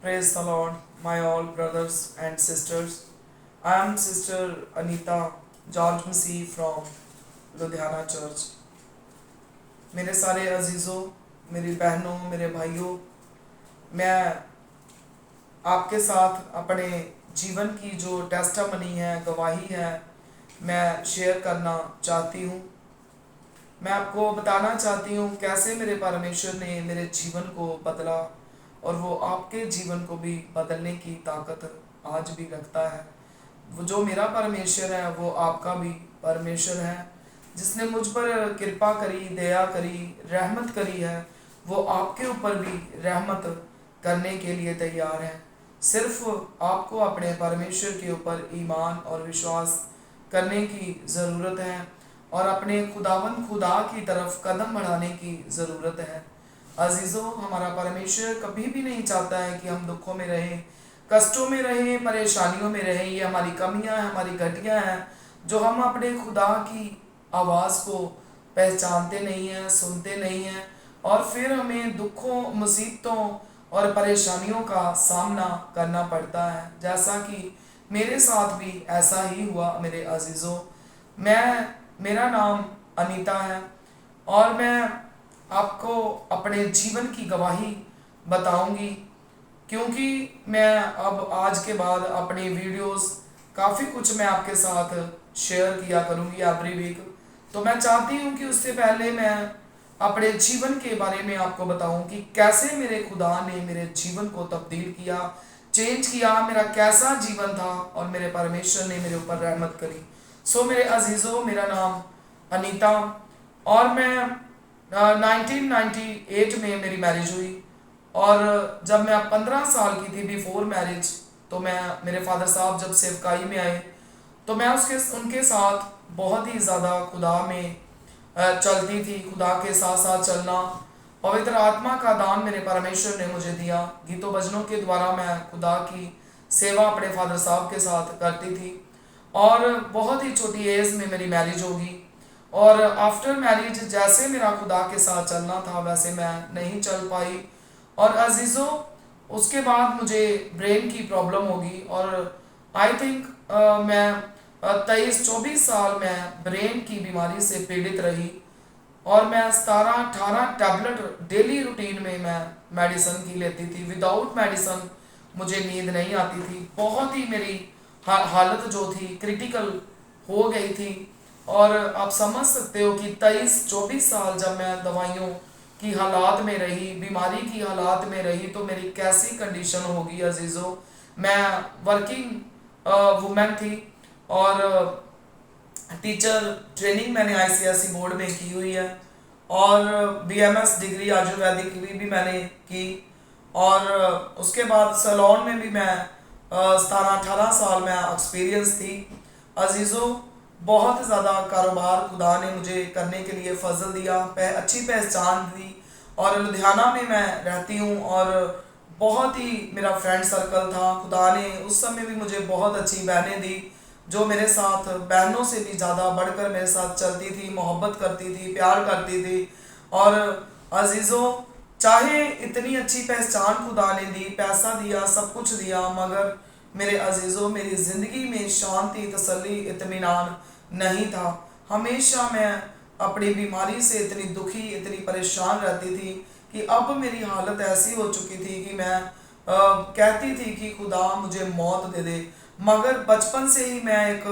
Praise the Lord, my all brothers and sisters. I am Sister Anita George Masi from Ludhiana church. मेरे सारे अजीज़ों, मेरी बहनों, मेरे भाइयों, मैं आपके साथ अपने जीवन की जो टेस्टामनी है, गवाही है, मैं शेयर करना चाहती हूँ। मैं आपको बताना चाहती हूँ कैसे मेरे परमेश्वर ने मेरे जीवन को बदला और वो आपके जीवन को भी बदलने की ताकत आज भी रखता है। वो जो मेरा परमेश्वर है वो आपका भी परमेश्वर है। जिसने मुझ पर कृपा करी, दया करी, रहमत करी है, वो आपके ऊपर भी रहमत करने के लिए तैयार है। सिर्फ आपको अपने परमेश्वर के ऊपर ईमान और विश्वास करने की ज़रूरत है और अपने खुदावन खुदा की तरफ कदम बढ़ाने की ज़रूरत है। अजीज़ों, हमारा परमेश्वर कभी भी नहीं चाहता है कि हम दुखों में रहें, कष्टों में रहें, परेशानियों में रहें। ये हमारी कमियां हैं, हमारी घटियां हैं, जो हम अपने खुदा की आवाज़ को पहचानते नहीं हैं, सुनते नहीं हैं, और फिर हमें दुखों, मुसीबतों और परेशानियों का सामना करना पड़ता है। जैसा कि मेरे साथ भी ऐसा ही हुआ मेरे अजीज़ों। मेरा नाम अनीता है और मैं आपको अपने जीवन की गवाही बताऊंगी, क्योंकि मैं अब आज के बाद अपनी वीडियोस काफ़ी कुछ मैं आपके साथ शेयर किया करूंगी एवरी वीक। तो मैं चाहती हूं कि उससे पहले मैं अपने जीवन के बारे में आपको बताऊं कि कैसे मेरे खुदा ने मेरे जीवन को तब्दील किया, चेंज किया, मेरा कैसा जीवन था और मेरे परमेश्वर ने मेरे ऊपर रहमत करी। सो मेरे अजीज़ों, मेरा नाम अनीता और मैं 1998 में मेरी मैरिज हुई। और जब मैं 15 साल की थी बिफोर मैरिज, तो मैं मेरे फादर साहब जब सेवकाई में आए तो मैं उसके उनके साथ बहुत ही ज़्यादा खुदा में चलती थी। खुदा के साथ साथ चलना, पवित्र आत्मा का दान मेरे परमेश्वर ने मुझे दिया। गीतों भजनों के द्वारा मैं खुदा की सेवा अपने फादर साहब के साथ करती थी और बहुत ही छोटी एज में मेरी मैरिज होगी। और आफ्टर मैरिज जैसे मेरा खुदा के साथ चलना था वैसे मैं नहीं चल पाई। और अजीज़ों, उसके बाद मुझे ब्रेन की प्रॉब्लम होगी और आई थिंक मैं 23-24 साल मैं ब्रेन की बीमारी से पीड़ित रही और मैं 17-18 टैबलेट डेली रूटीन में मैं मेडिसिन की लेती थी। विदाउट मेडिसिन मुझे नींद नहीं आती थी। बहुत ही मेरी हालत जो थी क्रिटिकल हो गई थी। और आप समझ सकते हो कि 23-24 साल जब मैं दवाइयों की हालात में रही, बीमारी की हालात में रही, तो मेरी कैसी कंडीशन होगी अजीज़ों। मैं वर्किंग वुमेन थी और टीचर ट्रेनिंग मैंने आईसीएसई बोर्ड में की हुई है और बीएमएस डिग्री आयुर्वेदिक भी मैंने की। और उसके बाद सैलून में भी मैं 17-18 साल में एक्सपीरियंस थी। अजीज़ों, बहुत ज़्यादा कारोबार खुदा ने मुझे करने के लिए फजल दिया, अच्छी पहचान दी और लुधियाना में मैं रहती हूँ और बहुत ही मेरा फ्रेंड सर्कल था। खुदा ने उस समय भी मुझे बहुत अच्छी बहनें दी जो मेरे साथ बहनों से भी ज़्यादा बढ़कर मेरे साथ चलती थी, मोहब्बत करती थी, प्यार करती थी। और अजीज़ों, चाहे इतनी अच्छी पहचान खुदा ने दी, पैसा दिया, सब कुछ दिया, मगर मेरे अजीज़ों मेरी ज़िंदगी में शांति, तसल्ली, इत्मीनान नहीं था। हमेशा मैं अपनी बीमारी से इतनी दुखी, इतनी परेशान रहती थी कि अब मेरी हालत ऐसी हो चुकी थी कि मैं कहती थी कि खुदा मुझे मौत दे दे। मगर बचपन से ही मैं एक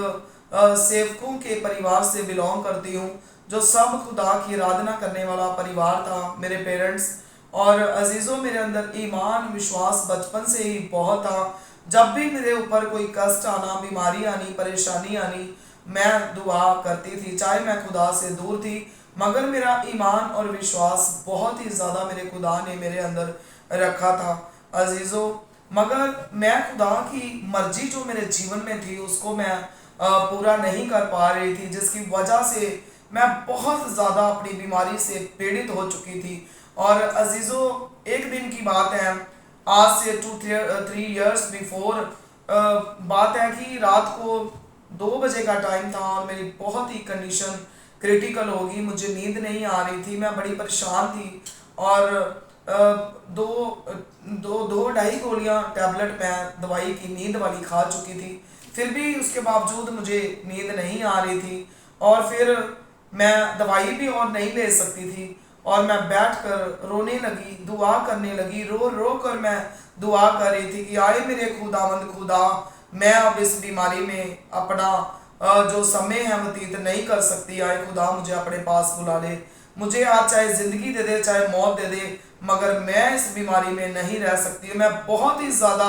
सेवकों के परिवार से बिलोंग करती हूँ, जो सब खुदा की आराधना करने वाला परिवार था, मेरे पेरेंट्स। और अजीज़ों, मेरे अंदर ईमान विश्वास बचपन से ही बहुत था। जब भी मेरे ऊपर कोई कष्ट आना, बीमारी आनी, परेशानी आनी, मैं दुआ करती थी, चाहे मैं खुदा से दूर थी, मगर मेरा ईमान और विश्वास बहुत ही ज़्यादा मेरे खुदा ने मेरे अंदर रखा था अजीज़ों। मगर मैं खुदा की मर्जी जो मेरे जीवन में थी उसको मैं पूरा नहीं कर पा रही थी, जिसकी वजह से मैं बहुत ज़्यादा अपनी बीमारी से पीड़ित हो चुकी थी। और अजीज़ों, एक दिन की बात है, आज से 2-3 years बिफोर बात है कि रात को 2 बजे का टाइम था और मेरी बहुत ही कंडीशन क्रिटिकल होगी, मुझे नींद नहीं आ रही थी, मैं बड़ी परेशान थी। और दो दो 2 2.5 गोलियां टैबलेट मैं दवाई की नींद वाली खा चुकी थी, फिर भी उसके बावजूद मुझे नींद नहीं आ रही थी। और फिर मैं दवाई भी और नहीं ले सकती थी, और मैं बैठकर रोने लगी, दुआ करने लगी, रो रो कर मैं दुआ कर रही थी कि आए मेरे खुदावंद खुदा, मैं अब इस बीमारी में अपना जो समय है व्यतीत नहीं कर सकती। आए खुदा मुझे अपने पास बुला ले, मुझे आज चाहे ज़िंदगी दे दे चाहे मौत दे दे, मगर मैं इस बीमारी में नहीं रह सकती। मैं बहुत ही ज़्यादा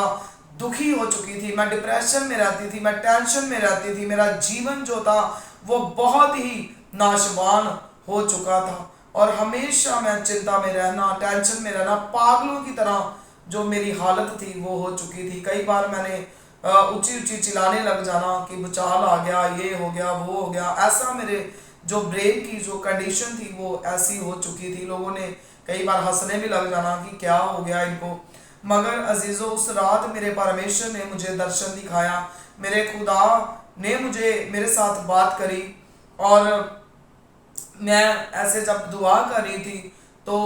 दुखी हो चुकी थी, मैं डिप्रेशन में रहती थी, मैं टेंशन में रहती थी, मेरा जीवन जो था वो बहुत ही नाशवान हो चुका था, और हमेशा मैं चिंता में रहना, टेंशन में रहना, पागलों की तरह जो मेरी हालत थी वो हो चुकी थी। कई बार मैंने ऊंची ऊंची चिल्लाने लग जाना कि भूचाल आ गया, ये हो गया, वो हो गया। ऐसा मेरे जो ब्रेन की जो कंडीशन थी वो ऐसी हो चुकी थी। लोगों ने कई बार हंसने भी लग जाना कि क्या हो गया इनको। मगर अजीज़ों, उस रात मेरे परमेश्वर ने मुझे दर्शन दिखाया, मेरे खुदा ने मुझे मेरे साथ बात करी, और मैं ऐसे जब दुआ कर रही थी तो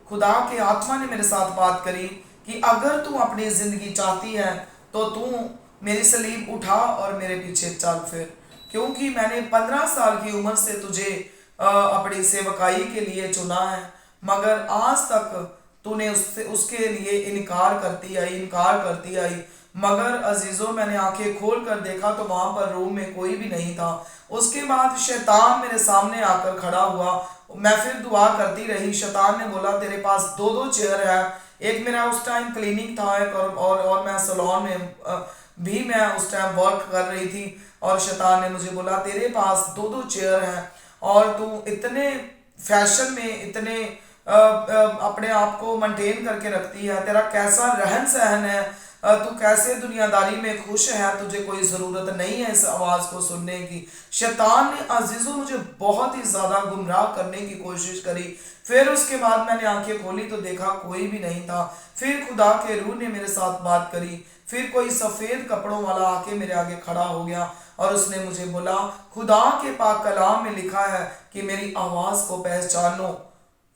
खुदा के आत्मा ने मेरे साथ बात करी कि अगर तू अपनी ज़िंदगी चाहती है तो तू मेरी सलीब उठा और मेरे पीछे चल फिर, क्योंकि मैंने 15 साल की उम्र से तुझे अपनी सेवकाई के लिए चुना है, मगर आज तक तूने उससे उसके लिए इनकार करती आई। मगर अजीज़ों, मैंने आंखें खोल कर देखा तो वहां पर रूम में कोई भी नहीं था। उसके बाद शैतान मेरे सामने आकर खड़ा हुआ, मैं फिर दुआ करती रही। शैतान ने बोला तेरे पास दो दो चेयर है, एक मेरा उस टाइम क्लिनिक था, एक और मैं सलोन में भी मैं उस टाइम वर्क कर रही थी, और शैतान ने मुझे बोला तेरे पास दो दो चेयर हैं, और तू इतने फैशन में, इतने अपने आप को मेंटेन करके रखती है, तेरा कैसा रहन सहन है, तू कैसे दुनियादारी में खुश है, तुझे कोई ज़रूरत नहीं है इस आवाज़ को सुनने की। शैतान ने अजीज़ों मुझे बहुत ही ज़्यादा गुमराह करने की कोशिश करी। फिर उसके बाद मैंने आंखें खोली तो देखा कोई भी नहीं था। फिर खुदा के रूह ने मेरे साथ बात करी, फिर कोई सफ़ेद कपड़ों वाला आके मेरे आगे खड़ा हो गया, और उसने मुझे बोला खुदा के पाक कलाम में लिखा है कि मेरी आवाज़ को पहचानो,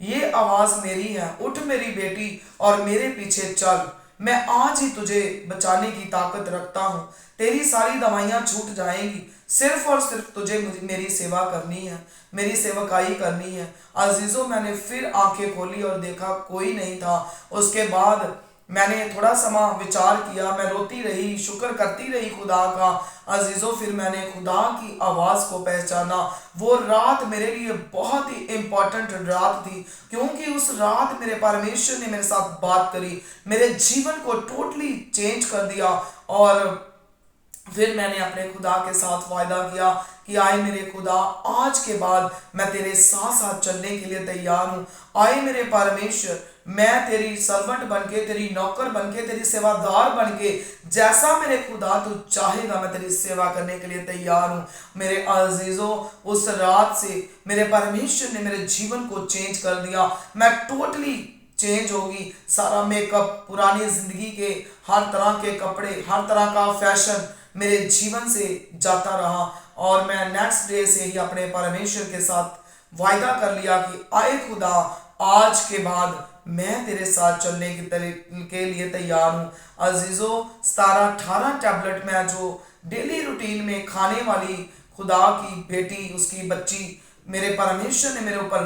ये आवाज़ मेरी है, उठ मेरी बेटी और मेरे पीछे चल, मैं आज ही तुझे बचाने की ताकत रखता हूँ, तेरी सारी दवाइयाँ छूट जाएंगी, सिर्फ और सिर्फ तुझे मेरी सेवा करनी है, मेरी सेवकाई करनी है। अजीज़ों, मैंने फिर आंखें खोली और देखा कोई नहीं था। उसके बाद मैंने थोड़ा समय विचार किया, मैं रोती रही, शुक्र करती रही खुदा का। अजीज़ों, फिर मैंने खुदा की आवाज़ को पहचाना। वो रात मेरे लिए बहुत ही इम्पोर्टेंट रात थी, क्योंकि उस रात मेरे परमेश्वर ने मेरे साथ बात करी, मेरे जीवन को टोटली चेंज कर दिया। और फिर मैंने अपने खुदा के साथ वायदा किया कि आए मेरे खुदा, आज के बाद मैं तेरे साथ साथ चलने के लिए तैयार हूँ। आए मेरे परमेश्वर, मैं तेरी सर्वेंट बनके, तेरी नौकर बनके, तेरी सेवादार बनके, जैसा मेरे खुदा तू चाहेगा मैं तेरी सेवा करने के लिए तैयार हूँ। मेरे अजीजों, उस रात से मेरे परमेश्वर ने मेरे जीवन को चेंज कर दिया। मैं टोटली चेंज होगी। सारा मेकअप, पुरानी जिंदगी के हर तरह के कपड़े, हर तरह का फैशन मेरे जीवन से जाता रहा, और मैं नेक्स्ट डे से ही अपने परमेश्वर के साथ वायदा कर लिया कि आए खुदा, आज के बाद मैं तेरे साथ चलने के लिए तैयार हूँ। अजीज़ों, 17-18 टैबलेट मैं जो डेली रूटीन में खाने वाली खुदा की बेटी, उसकी बच्ची, मेरे परमेश्वर ने मेरे ऊपर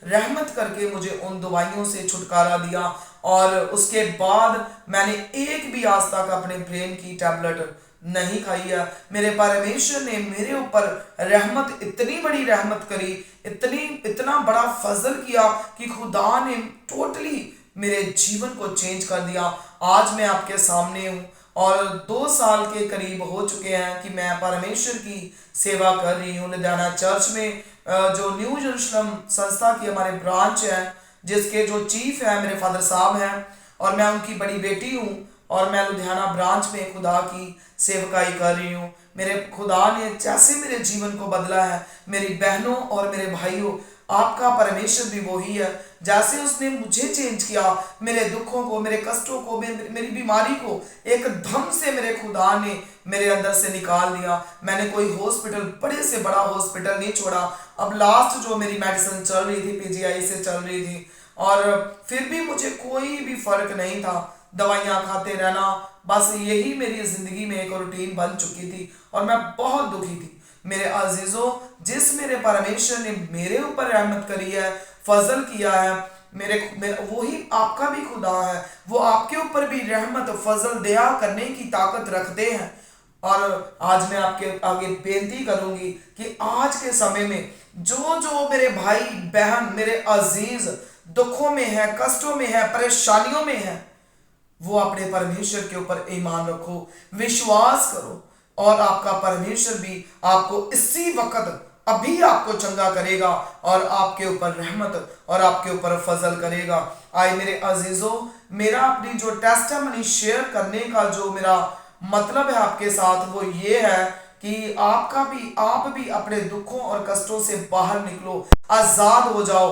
रहमत करके मुझे उन दवाइयों से छुटकारा दिया। और उसके बाद मैंने एक भी आज तक अपने ब्रेन की टैबलेट नहीं खाई है। मेरे परमेश्वर ने मेरे ऊपर रहमत, इतनी बड़ी रहमत करी, इतना बड़ा फजल किया कि खुदा ने टोटली मेरे जीवन को चेंज कर दिया। आज मैं आपके सामने हूँ, और 2 साल के करीब हो चुके हैं कि मैं परमेश्वर की सेवा कर रही हूँ लुधियाना चर्च में, जो न्यू यरूशलेम संस्था की हमारे ब्रांच है, जिसके जो चीफ है मेरे फादर साहब हैं, और मैं उनकी बड़ी बेटी हूँ, और मैं लुधियाना ब्रांच में खुदा की सेवकाई कर रही हूँ। मेरे खुदा ने जैसे मेरे जीवन को बदला है, मेरी बहनों और मेरे भाइयों, आपका परमेश्वर भी वही है। जैसे उसने मुझे चेंज किया, मेरे दुखों को, मेरे कष्टों को, मेरी बीमारी को एकदम से मेरे खुदा ने मेरे अंदर से निकाल दिया। मैंने कोई हॉस्पिटल, बड़े से बड़ा हॉस्पिटल नहीं छोड़ा। अब लास्ट जो मेरी मेडिसिन चल रही थी, पीजीआई से चल रही थी, और फिर भी मुझे कोई भी फर्क नहीं था, दवाइयाँ खाते रहना, बस यही मेरी ज़िंदगी में एक रूटीन बन चुकी थी और मैं बहुत दुखी थी। मेरे अजीज़ों, जिस मेरे परमेश्वर ने मेरे ऊपर रहमत करी है, फजल किया है, वही आपका भी खुदा है। वो आपके ऊपर भी रहमत फजल दया करने की ताकत रखते हैं। और आज मैं आपके आगे बेनती करूंगी कि आज के समय में जो जो मेरे भाई बहन, मेरे अजीज दुखों में है, कष्टों में है, परेशानियों में है, वो अपने परमेश्वर के ऊपर ईमान रखो, विश्वास करो, और आपका परमेश्वर भी आपको इसी वक्त अभी आपको चंगा करेगा और आपके ऊपर रहमत और आपके ऊपर फजल करेगा। आए मेरे अजीजों, मेरा अपनी जो टेस्टिमनी शेयर करने का जो मेरा मतलब है आपके साथ, वो ये है कि आप भी अपने दुखों और कष्टों से बाहर निकलो, आजाद हो जाओ।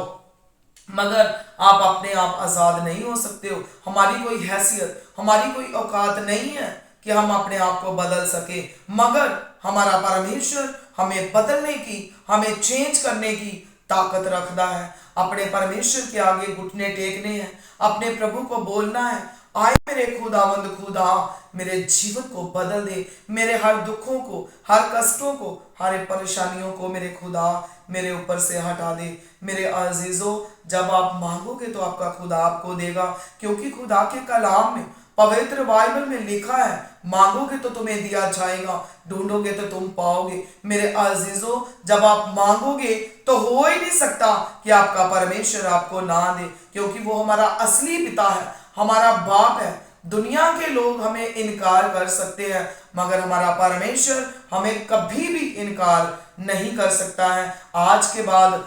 मगर आप अपने आप आजाद नहीं हो सकते हो। हमारी कोई हैसियत, हमारी कोई औकात नहीं है कि हम अपने आप को बदल सके, मगर हमारा परमेश्वर हमें बदलने की, हमें चेंज करने की ताकत रखता है। अपने परमेश्वर के आगे घुटने टेकने हैं, अपने प्रभु को बोलना है, आए मेरे खुदावंद खुदा, मेरे जीवन को बदल दे, मेरे हर दुखों को, हर कष्टों को, हर परेशानियों को मेरे खुदा मेरे ऊपर से हटा दे। मेरे अजीजों, जब आप मांगोगे तो आपका खुदा आपको देगा, क्योंकि खुदा के कलाम में, पवित्र बाइबल में लिखा है, मांगोगे तो तुम्हें दिया जाएगा, ढूंढोगे तो तुम पाओगे। मेरे अजीजों, जब आप मांगोगे तो हो ही नहीं सकता कि आपका परमेश्वर आपको ना दे, क्योंकि वो हमारा असली पिता है, हमारा बाप है। दुनिया के लोग हमें इनकार कर सकते हैं, मगर हमारा परमेश्वर हमें कभी भी इनकार नहीं कर सकता है। आज के बाद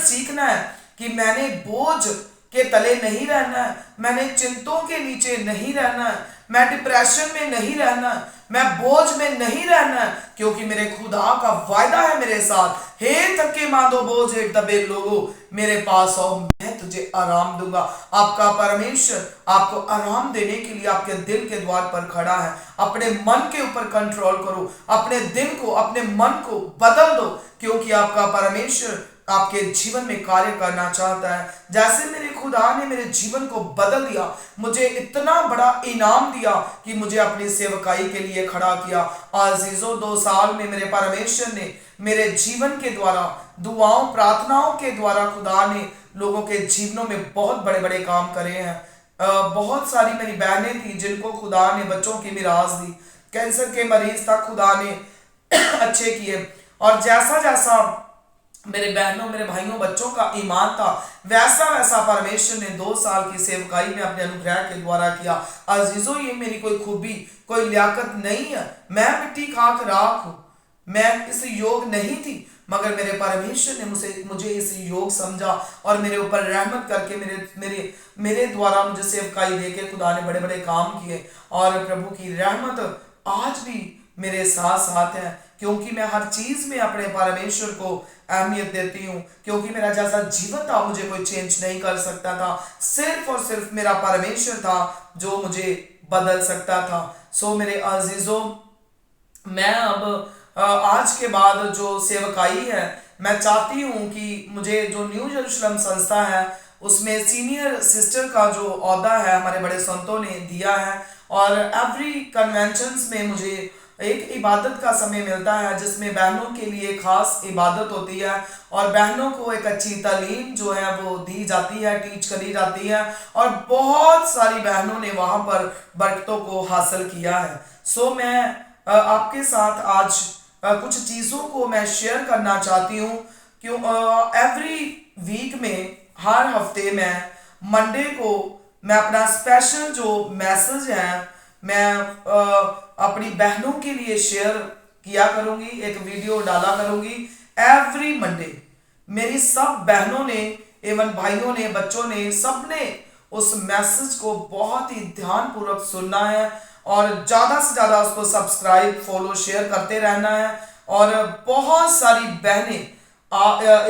सीखना है कि मैंने बोझ के तले नहीं रहना है, मैंने चिंताओं के नीचे नहीं रहना है, मैं डिप्रेशन में नहीं रहना है, मैं बोझ में नहीं रहना है, क्योंकि मेरे खुदा का वायदा है मेरे साथ, हे थके मांदो बोझ दबे लोगो मेरे पास आओ, मैं तुझे आराम दूंगा। आपका परमेश्वर आपको आराम देने के लिए आपके दिल के द्वार पर खड़ा है। अपने मन के ऊपर कंट्रोल करो, अपने दिल को, अपने मन को बदल दो, क्योंकि आपका परमेश्वर आपके जीवन में कार्य करना चाहता है। जैसे मेरे खुदा ने मेरे जीवन को बदल दिया, मुझे इतना बड़ा इनाम दिया कि मुझे अपनी सेवकाई के लिए खड़ा किया। अजीजों, 2 साल में मेरे परमेश्वर ने मेरे जीवन के द्वारा, दुआओं प्रार्थनाओं के द्वारा, खुदा ने लोगों के जीवनों में बहुत बड़े बड़े काम करे हैं। बहुत सारी मेरी बहनें थी जिनको खुदा ने बच्चों की मिराज दी, कैंसर के मरीज तक खुदा ने अच्छे किए, और जैसा जैसा मेरे बहनों, मेरे भाइयों, बच्चों का ईमान था, वैसा वैसा परमेश्वर ने 2 साल की सेवकाई में अपने अनुग्रह के द्वारा किया। अजीजों, ये मेरी कोई खूबी, कोई लियाकत नहीं है, मैं मिट्टी खाक राख हूँ, मैं इस योग नहीं थी, मगर मेरे परमेश्वर ने मुझे इस योग समझा और मेरे ऊपर रहमत करके मेरे मेरे मेरे द्वारा मुझे सेवकाई देके खुदा ने बड़े बड़े काम किए। और प्रभु की रहमत आज भी मेरे साथ साथ है, क्योंकि मैं हर चीज में अपने परमेश्वर को अहमियत देती हूँ, क्योंकि मेरा जैसा जीवन था मुझे कोई चेंज नहीं कर सकता था, सिर्फ और सिर्फ मेरा परमेश्वर था जो मुझे बदल सकता था। सो मेरे अजीजों, मैं अब आज के बाद जो सेवकाई है, मैं चाहती हूँ कि मुझे जो न्यू यरूशलेम संस्था है उसमें सीनियर सिस्टर का जो ओहदा है हमारे बड़े संतों ने दिया है, और एवरी कन्वेंशंस में मुझे एक इबादत का समय मिलता है जिसमें बहनों के लिए खास इबादत होती है और बहनों को एक अच्छी तालीम जो है वो दी जाती है, टीच करी जाती है, और बहुत सारी बहनों ने वहाँ पर बरकतों को हासिल किया है। सो मैं आपके साथ आज कुछ चीज़ों को मैं शेयर करना चाहती हूँ। क्यों एवरी वीक में, हर हफ्ते में मंडे को मैं अपना स्पेशल जो मैसेज है मैं अपनी बहनों के लिए शेयर किया करूंगी, एक वीडियो डाला करूंगी एवरी मंडे। मेरी सब बहनों ने, एवं भाइयों ने, बच्चों ने, सबने उस मैसेज को बहुत ही ध्यानपूर्वक सुनना है और ज़्यादा से ज़्यादा उसको सब्सक्राइब, फॉलो, शेयर करते रहना है। और बहुत सारी बहनें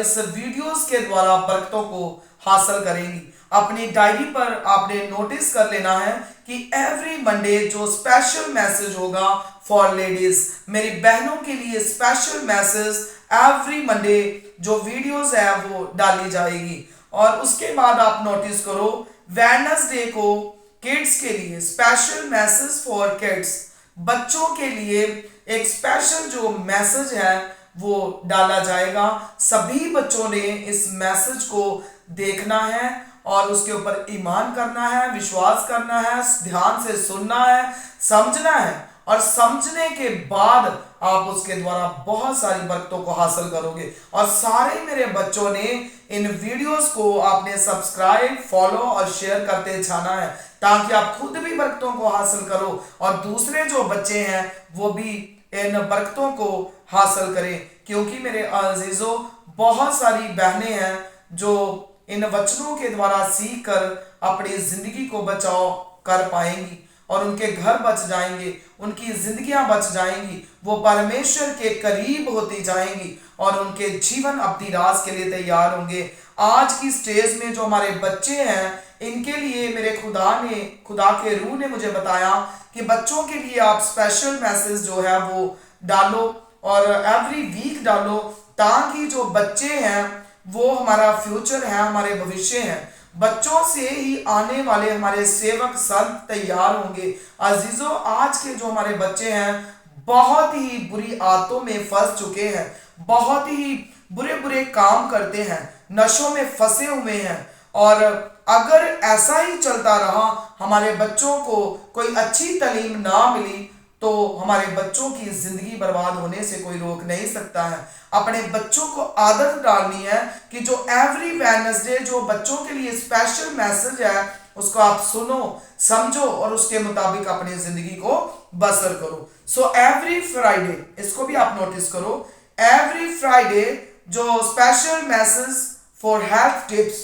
इस वीडियोस के द्वारा बरकतों को हासिल करेंगी। अपनी डायरी पर आपने नोटिस कर लेना है कि एवरी मंडे जो स्पेशल मैसेज होगा फॉर लेडीज, मेरी बहनों के लिए स्पेशल मैसेज एवरी मंडे जो वीडियोस है वो डाली जाएगी। और उसके बाद आप नोटिस करो वेडनेसडे को किड्स के लिए स्पेशल मैसेज फॉर किड्स, बच्चों के लिए एक स्पेशल जो मैसेज है वो डाला जाएगा। सभी बच्चों ने इस मैसेज को देखना है और उसके ऊपर ईमान करना है, विश्वास करना है, ध्यान से सुनना है, समझना है और समझने के बाद आप उसके द्वारा बहुत सारी बरकतों को हासिल करोगे। और सारे मेरे बच्चों ने इन वीडियोस को आपने सब्सक्राइब, फॉलो और शेयर करते जाना है ताकि आप खुद भी बरकतों को हासिल करो और दूसरे जो बच्चे हैं वो भी इन बरकतों को हासिल करें। क्योंकि मेरे अजीजों, बहुत सारी बहनें हैं जो इन वचनों के द्वारा सीख कर अपनी जिंदगी को बचाव कर पाएंगी और उनके घर बच जाएंगे, उनकी जिंदगियां बच जाएंगी, वो परमेश्वर के करीब होती जाएंगी और उनके जीवन अपनी राज के लिए तैयार होंगे। आज की स्टेज में जो हमारे बच्चे हैं, इनके लिए मेरे खुदा के रूह ने मुझे बताया कि बच्चों के लिए आप स्पेशल मैसेज जो है वो डालो और एवरी वीक डालो, ताकि जो बच्चे हैं वो हमारा फ्यूचर है, हमारे भविष्य हैं। बच्चों से ही आने वाले हमारे सेवक संत तैयार होंगे। अजीजों, आज के जो हमारे बच्चे हैं बहुत ही बुरी आदतों में फंस चुके हैं, बहुत ही बुरे बुरे काम करते हैं, नशों में फंसे हुए हैं और अगर ऐसा ही चलता रहा, हमारे बच्चों को कोई अच्छी तालीम ना मिली तो हमारे बच्चों की जिंदगी बर्बाद होने से कोई रोक नहीं सकता है। अपने बच्चों को आदत डालनी है कि जो एवरी वेडनेसडे जो बच्चों के लिए स्पेशल मैसेज है उसको आप सुनो, समझो और उसके मुताबिक अपनी जिंदगी को बसर करो। सो एवरी फ्राइडे, इसको भी आप नोटिस करो, एवरी फ्राइडे जो special message for health tips,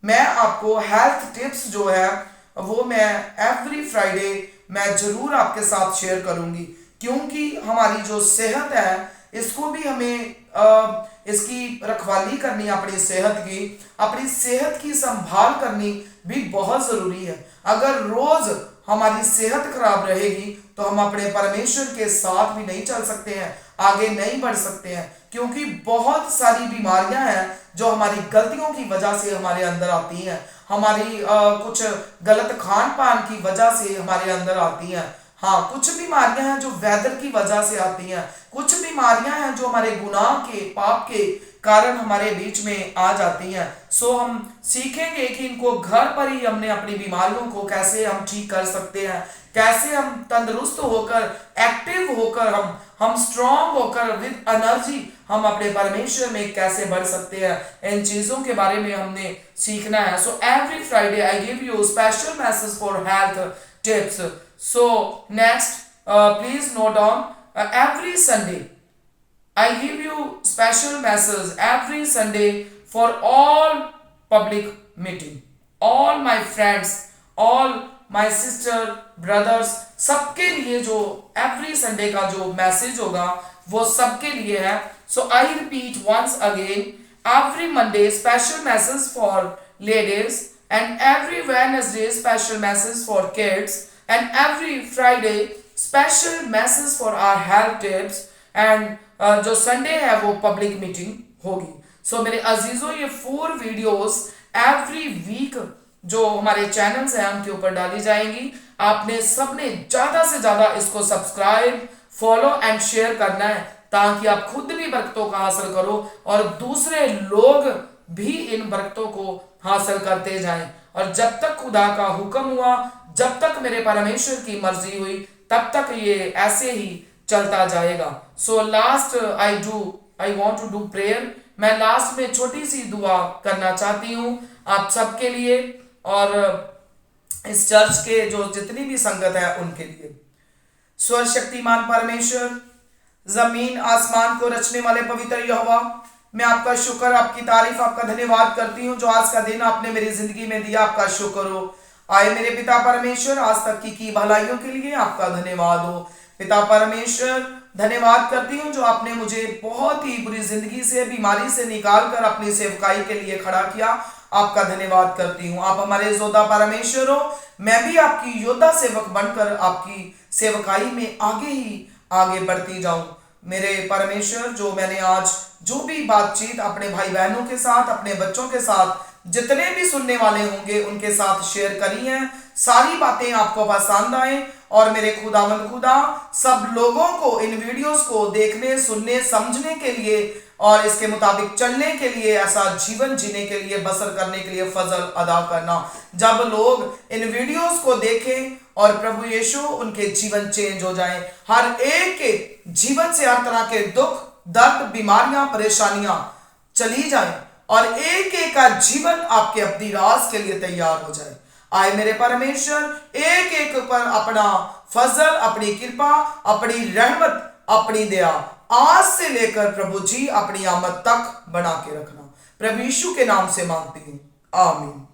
मैं आपको हेल्थ टिप्स जो है वो मैं एवरी फ्राइडे मैं जरूर आपके साथ शेयर करूंगी। क्योंकि हमारी जो सेहत है इसको भी हमें इसकी रखवाली करनी, अपनी सेहत की संभाल करनी भी बहुत जरूरी है। अगर रोज हमारी सेहत खराब रहेगी तो हम अपने परमेश्वर के साथ भी नहीं चल सकते हैं, आगे नहीं बढ़ सकते हैं। क्योंकि बहुत सारी बीमारियां हैं जो हमारी गलतियों की वजह से हमारे अंदर आती हैं, हमारी कुछ गलत खान पान की वजह से हमारे अंदर आती हैं। हाँ, कुछ बीमारियां हैं जो वेदर की वजह से आती हैं, कुछ बीमारियां हैं जो हमारे गुनाह के, पाप के कारण हमारे बीच में आ जाती हैं। सो हम सीखेंगे कि इनको घर पर ही हमने अपनी बीमारियों को कैसे हम ठीक कर सकते हैं, कैसे हम तंदुरुस्त होकर, एक्टिव होकर, हम स्ट्रांग होकर विद एनर्जी हम अपने परमेश्वर में कैसे बढ़ सकते हैं। इन चीजों के बारे में हमने सीखना है। So every Friday I give you special message for health tips. So next, please note down, every Sunday I give you special message every Sunday for all public meeting, all my friends, all my sister brothers, सबके लिए जो every Sunday का जो message होगा वो सबके लिए है। So I repeat once again, every Monday special message for ladies and every Wednesday special message for kids and every Friday special message for our health tips and जो Sunday है वो पब्लिक मीटिंग होगी। सो मेरे अजीजों, ये 4 videos every week जो हमारे channels हैं उनके ऊपर डाली जाएंगी। आपने सबने ज्यादा से ज्यादा इसको सब्सक्राइब, फॉलो एंड शेयर करना है ताकि आप खुद भी बरकतों का हासिल करो और दूसरे लोग भी इन बरकतों को हासिल करते जाएं। और जब तक खुदा का हुक्म हुआ, जब तक मेरे परमेश्वर की मर्जी हुई, तब तक ये ऐसे ही चलता जाएगा। So last I want to do prayer. मैं लास्ट में छोटी सी दुआ करना चाहती हूँ आप सबके लिए और इस चर्च के जो जितनी भी संगत है उनके लिए। सर्वशक्तिमान परमेश्वर, जमीन आसमान को रचने वाले पवित्र यहोवा, मैं आपका शुक्र, आपकी तारीफ, आपका धन्यवाद करती हूँ जो आज का दिन आपने मेरी जिंदगी में दिया। आपका शुक्र हो। आए मेरे पिता परमेश्वर, आज तक की भलाइयों के लिए आपका धन्यवाद हो। पिता परमेश्वर, धन्यवाद करती हूँ जो आपने मुझे बहुत ही बुरी जिंदगी से, बीमारी से निकाल कर अपनी सेवकाई के लिए खड़ा किया। आपका धन्यवाद करती हूँ। आप हमारे योद्धा परमेश्वर हो, मैं भी आपकी योद्धा सेवक बनकर आपकी सेवकाई में आगे बढ़ती जाऊं। मेरे परमेश्वर, जो मैंने आज जो भी बातचीत अपने भाई बहनों के साथ, अपने बच्चों के साथ जितने भी सुनने वाले होंगे उनके साथ शेयर करिए, सारी बातें आपको पसंद आए और मेरे खुदावंद खुदा सब लोगों को इन वीडियोस को देखने, सुनने, समझने के लिए और इसके मुताबिक चलने के लिए, ऐसा जीवन जीने के लिए, बसर करने के लिए फजल अदा करना। जब लोग इन वीडियोस को देखें और प्रभु यीशु उनके जीवन चेंज हो जाए, हर एक के जीवन से हर तरह के दुख, दर्द, बीमारियां, परेशानियां चली जाए और एक एक का जीवन आपके अपनी राज के लिए तैयार हो जाए। आए मेरे परमेश्वर एक एक पर अपना फजल, अपनी कृपा, अपनी रहमत, अपनी दया आज से लेकर प्रभु जी अपनी आमद तक बना के रखना। प्रभु यीशु के नाम से मांगते हैं, आमीन।